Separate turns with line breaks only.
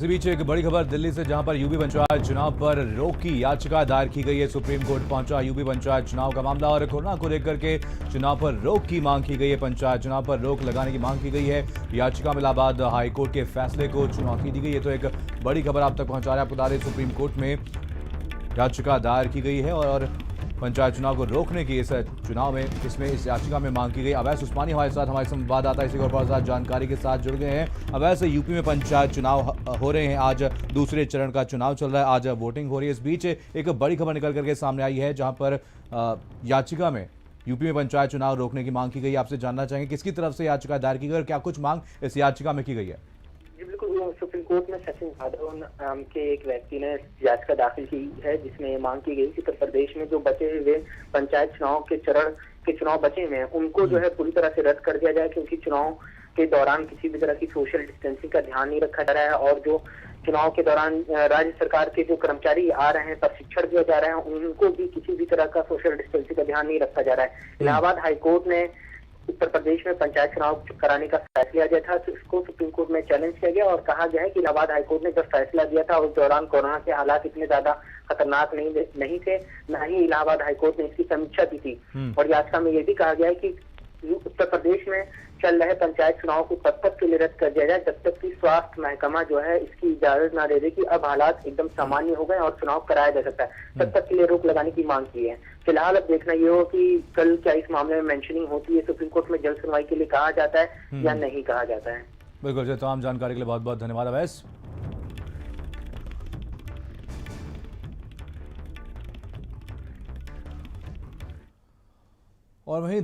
इसी बीच एक बड़ी खबर दिल्ली से, जहां पर यूपी पंचायत चुनाव पर रोक की याचिका दायर की गई है। सुप्रीम कोर्ट पहुंचा यूपी पंचायत चुनाव का मामला और कोरोना को लेकर के चुनाव पर रोक की मांग की गई है। पंचायत चुनाव पर रोक लगाने की मांग की गई है। याचिका में इलाहाबाद हाईकोर्ट के फैसले को चुनौती दी गई है। तो एक बड़ी खबर आप तक पहुंचा रहे हैं। आपको बता दें, सुप्रीम कोर्ट में याचिका दायर की गई है और पंचायत चुनाव को रोकने की इस याचिका में मांग की गई। अवैस उस्मानी हमारे संवाददाता इसी और साथ जानकारी के साथ जुड़ गए हैं। अवैस, यूपी में पंचायत चुनाव हो रहे हैं, आज दूसरे चरण का चुनाव चल रहा है, आज वोटिंग हो रही है। इस बीच एक बड़ी खबर निकल करके सामने आई है, जहां पर याचिका में यूपी में पंचायत चुनाव रोकने की मांग की गई। आपसे जानना चाहेंगे किसकी तरफ से याचिका दायर की गई और क्या कुछ मांग इस याचिका में की गई है?
जी बिल्कुल, सुप्रीम कोर्ट में सचिन यादव नाम के एक व्यक्ति ने याचिका दाखिल की है, जिसमें मांग की गई कि उत्तर प्रदेश में जो बचे हुए पंचायत चुनाव के चरण के चुनाव बचे हुए हैं, उनको जो है पूरी तरह से रद्द कर दिया जाए, क्योंकि चुनाव के दौरान किसी भी तरह की सोशल डिस्टेंसिंग का ध्यान नहीं रखा जा रहा है और जो चुनाव के दौरान राज्य सरकार के जो कर्मचारी आ रहे हैं, प्रशिक्षण दिया जा रहा है, उनको भी किसी भी तरह का सोशल डिस्टेंसिंग का ध्यान नहीं रखा जा रहा है। इलाहाबाद हाईकोर्ट ने उत्तर प्रदेश में पंचायत चुनाव कराने का फैसला दिया था, तो इसको सुप्रीम कोर्ट में चैलेंज किया गया और कहा गया है कि इलाहाबाद हाईकोर्ट ने जब फैसला दिया था उस दौरान कोरोना के हालात इतने ज्यादा खतरनाक नहीं थे, न ही इलाहाबाद हाईकोर्ट ने इसकी समीक्षा की थी। और याचिका में यह भी कहा गया है कि उत्तर प्रदेश में चल रहे पंचायत चुनाव को तब तक के लिए रद्द कर दिया जाए जब तक कि स्वास्थ्य महकमा जो है इसकी इजाजत ना दे दे कि अब हालात एकदम सामान्य हो गए और चुनाव कराया जा सकता है, तब तक के लिए रोक लगाने की मांग की है। फिलहाल अब देखना ये हो कि कल क्या इस मामले में मेंशनिंग होती है, सुप्रीम कोर्ट में जल्द सुनवाई के लिए कहा जाता है या नहीं कहा जाता है।
बिल्कुल, तमाम जानकारी के लिए बहुत बहुत धन्यवाद अवैस। और वहीं